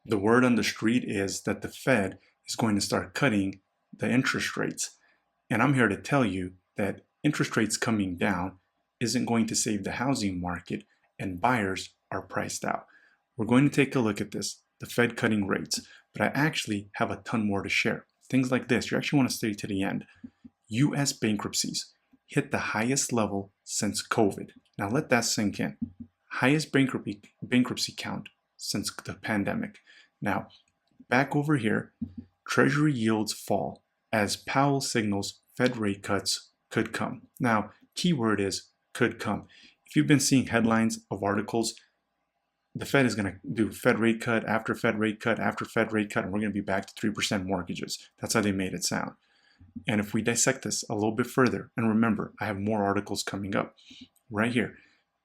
The word on the street is that the Fed is going to start cutting the interest rates. And I'm here to tell you that interest rates coming down isn't going to save the housing market, and buyers are priced out. We're going to take a look at this, the Fed cutting rates, but I actually have a ton more to share. Things like this, you actually want to stay to the end. US bankruptcies hit the highest level since COVID. Now let that sink in. Highest bankruptcy count since the pandemic. Now, back over here, Treasury yields fall as Powell signals Fed rate cuts could come. Now, keyword is could come. If you've been seeing headlines of articles, the Fed is going to do Fed rate cut after Fed rate cut after Fed rate cut, and we're going to be back to 3% mortgages. That's how they made it sound. And if we dissect this a little bit further, and remember, I have more articles coming up right here.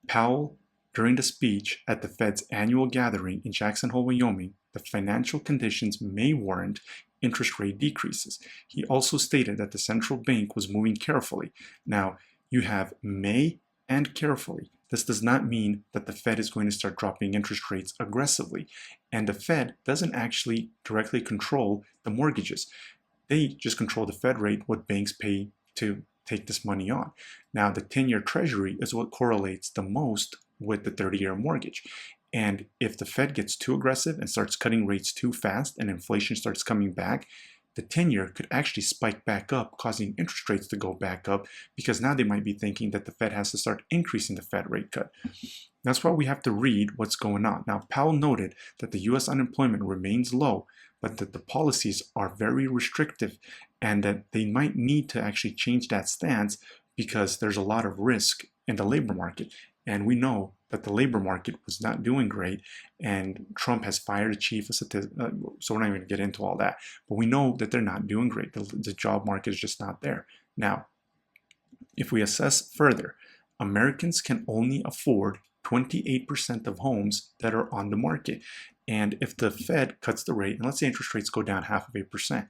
Powell, during the speech at the Fed's annual gathering in Jackson Hole, Wyoming, the financial conditions may warrant interest rate decreases. He also stated that the central bank was moving carefully. Now, you have may and carefully. This does not mean that the Fed is going to start dropping interest rates aggressively. And the Fed doesn't actually directly control the mortgages. They just control the Fed rate, what banks pay to take this money on. Now, the 10-year Treasury is what correlates the most with the 30-year mortgage. And if the Fed gets too aggressive and starts cutting rates too fast and inflation starts coming back, the 10-year could actually spike back up, causing interest rates to go back up, because now they might be thinking that the Fed has to start increasing the Fed rate cut. That's why we have to read what's going on. Now, Powell noted that the US unemployment remains low, but that the policies are very restrictive and that they might need to actually change that stance because there's a lot of risk in the labor market. And we know that the labor market was not doing great, and Trump has fired a chief of statistics, so we're not even going to get into all that. But we know that they're not doing great. The job market is just not there. Now, if we assess further, Americans can only afford 28% of homes that are on the market. And if the Fed cuts the rate, and let's say interest rates go down 0.5%,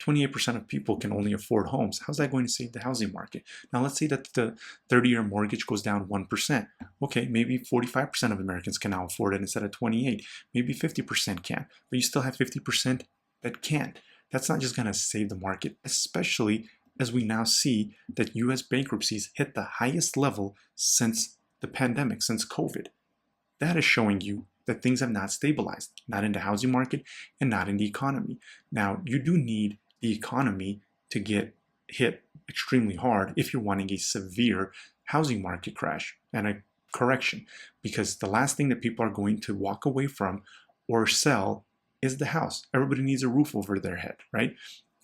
28% of people can only afford homes. How's that going to save the housing market? Now, let's say that the 30-year mortgage goes down 1%. Okay, maybe 45% of Americans can now afford it instead of 28. Maybe 50% can, but you still have 50% that can't. That's not just going to save the market, especially as we now see that US bankruptcies hit the highest level since the pandemic, since COVID. That is showing you that things have not stabilized, not in the housing market and not in the economy. Now, you do need the economy to get hit extremely hard if you're wanting a severe housing market crash and a correction, because the last thing that people are going to walk away from or sell is the house. Everybody needs a roof over their head, right?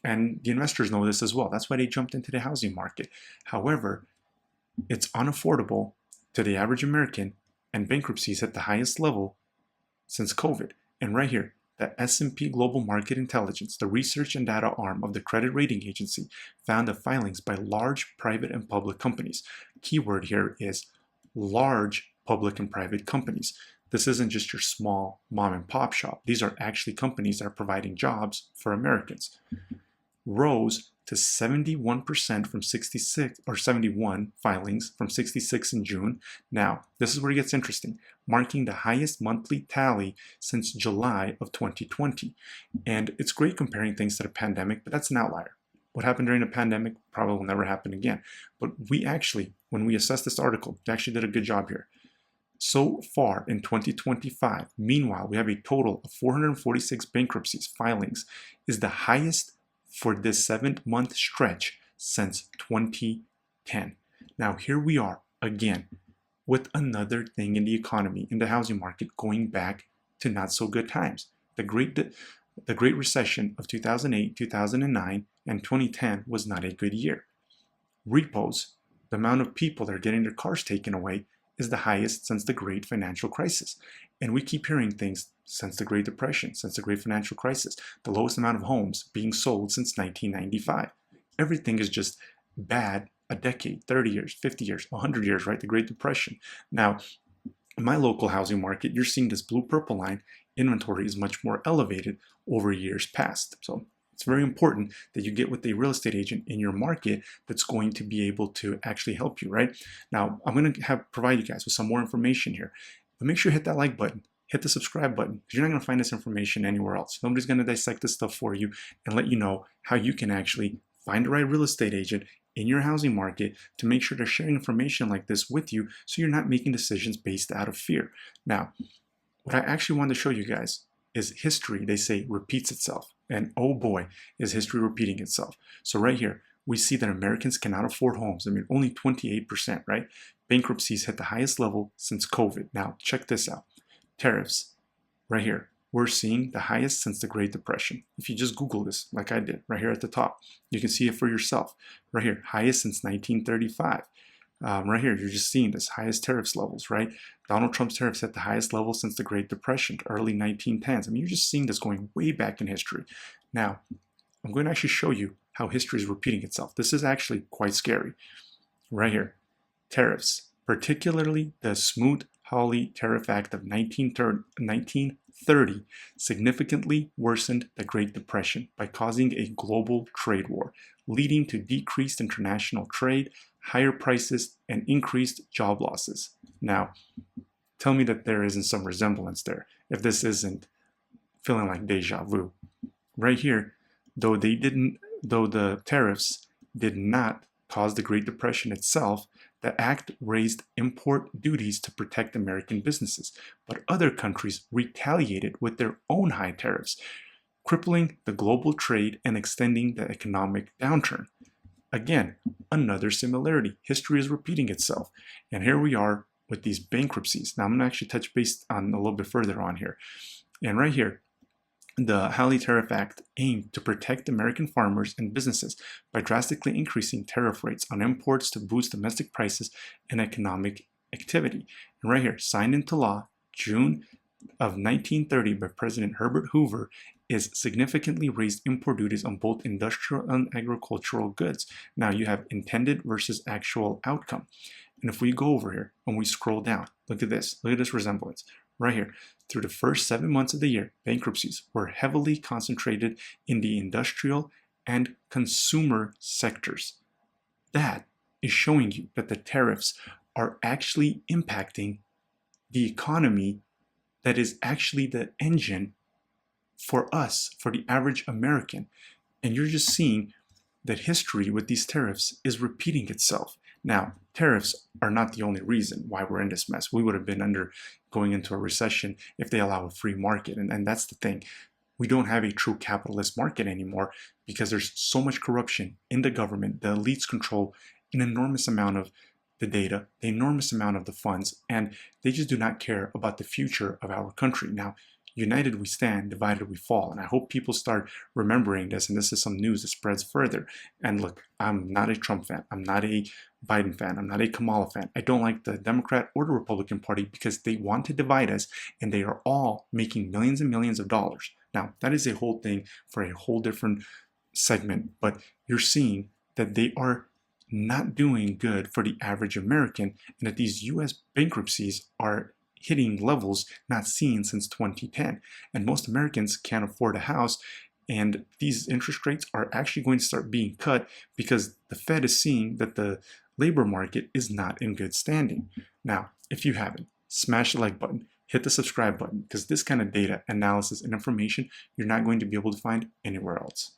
And the investors know this as well. That's why they jumped into the housing market. However, it's unaffordable to the average American, and bankruptcies at the highest level since COVID. And right here, the S&P Global Market Intelligence, the research and data arm of the credit rating agency, found that filings by large private and public companies. Keyword here is large public and private companies. This isn't just your small mom and pop shop. These are actually companies that are providing jobs for Americans. Rose to 71% from 66, or 71 filings from 66 in June. Now, this is where it gets interesting, marking the highest monthly tally since July of 2020. And it's great comparing things to the pandemic, but that's an outlier. What happened during the pandemic probably will never happen again. But we actually, when we assessed this article, we actually did a good job here. So far in 2025, meanwhile, we have a total of 446 bankruptcies filings, is the highest for this 7-month stretch since 2010. Now, here we are again with another thing in the economy, in the housing market, going back to not so good times. The Great Recession of 2008, 2009, and 2010 was not a good year. Repos, the amount of people that are getting their cars taken away, is the highest since the Great Financial Crisis. And we keep hearing things since the Great Depression, since the Great Financial Crisis, the lowest amount of homes being sold since 1995. Everything is just bad a decade, 30 years, 50 years, 100 years, right? The Great Depression. Now, in my local housing market, you're seeing this blue-purple line. Inventory is much more elevated over years past. So it's very important that you get with a real estate agent in your market that's going to be able to actually help you, right? Now, I'm going to provide you guys with some more information here. But make sure you hit that like button. hit the subscribe button because you're not going to find this information anywhere else. Nobody's going to dissect this stuff for you and let you know how you can actually find the right real estate agent in your housing market to make sure they're sharing information like this with you so you're not making decisions based out of fear. Now, what I actually wanted to show you guys is history, they say, repeats itself. And oh boy, is history repeating itself. So right here, we see that Americans cannot afford homes. I mean, only 28%, right? Bankruptcies hit the highest level since COVID. Now, check this out. Tariffs, right here. We're seeing the highest since the Great Depression. If you just Google this, like I did, right here at the top, you can see it for yourself. Right here, highest since 1935. Right here, you're just seeing this highest tariffs levels, right? Donald Trump's tariffs at the highest level since the Great Depression, early 1910s. I mean, you're just seeing this going way back in history. Now, I'm going to actually show you how history is repeating itself. This is actually quite scary. Right here, tariffs, particularly the Smoot-Hawley Tariff Act of 1930, significantly worsened the Great Depression by causing a global trade war, leading to decreased international trade, higher prices, and increased job losses. Now, tell me that there isn't some resemblance there, if this isn't feeling like deja vu. Right here, though the tariffs did not cause the Great Depression itself, the act raised import duties to protect American businesses, but other countries retaliated with their own high tariffs, crippling the global trade and extending the economic downturn. Again, another similarity. History is repeating itself. And here we are with these bankruptcies. Now I'm going to actually touch base on a little bit further on here. And right here, the Hawley Tariff Act aimed to protect American farmers and businesses by drastically increasing tariff rates on imports to boost domestic prices and economic activity. And right here, signed into law June of 1930 by President Herbert Hoover, is significantly raised import duties on both industrial and agricultural goods. Now you have intended versus actual outcome. And if we go over here and we scroll down, look at this resemblance. Right here, through the first 7 months of the year, bankruptcies were heavily concentrated in the industrial and consumer sectors. That is showing you that the tariffs are actually impacting the economy that is actually the engine for us, for the average American. And you're just seeing that history with these tariffs is repeating itself. Now, tariffs are not the only reason why we're in this mess. We would have been going into a recession if they allow a free market. And that's the thing. We don't have a true capitalist market anymore because there's so much corruption in the government. The elites control an enormous amount of the data, the enormous amount of the funds, and they just do not care about the future of our country. Now, united we stand, divided we fall. And I hope people start remembering this, and this is some news that spreads further. And look, I'm not a Trump fan. I'm not a Biden fan. I'm not a Kamala fan. I don't like the Democrat or the Republican Party because they want to divide us, and they are all making millions and millions of dollars. Now, that is a whole thing for a whole different segment, but you're seeing that they are not doing good for the average American, and that these U.S. bankruptcies are hitting levels not seen since 2010. And most Americans can't afford a house, and these interest rates are actually going to start being cut because the Fed is seeing that the labor market is not in good standing. Now, if you haven't, smash the like button, hit the subscribe button, because this kind of data, analysis, and information you're not going to be able to find anywhere else.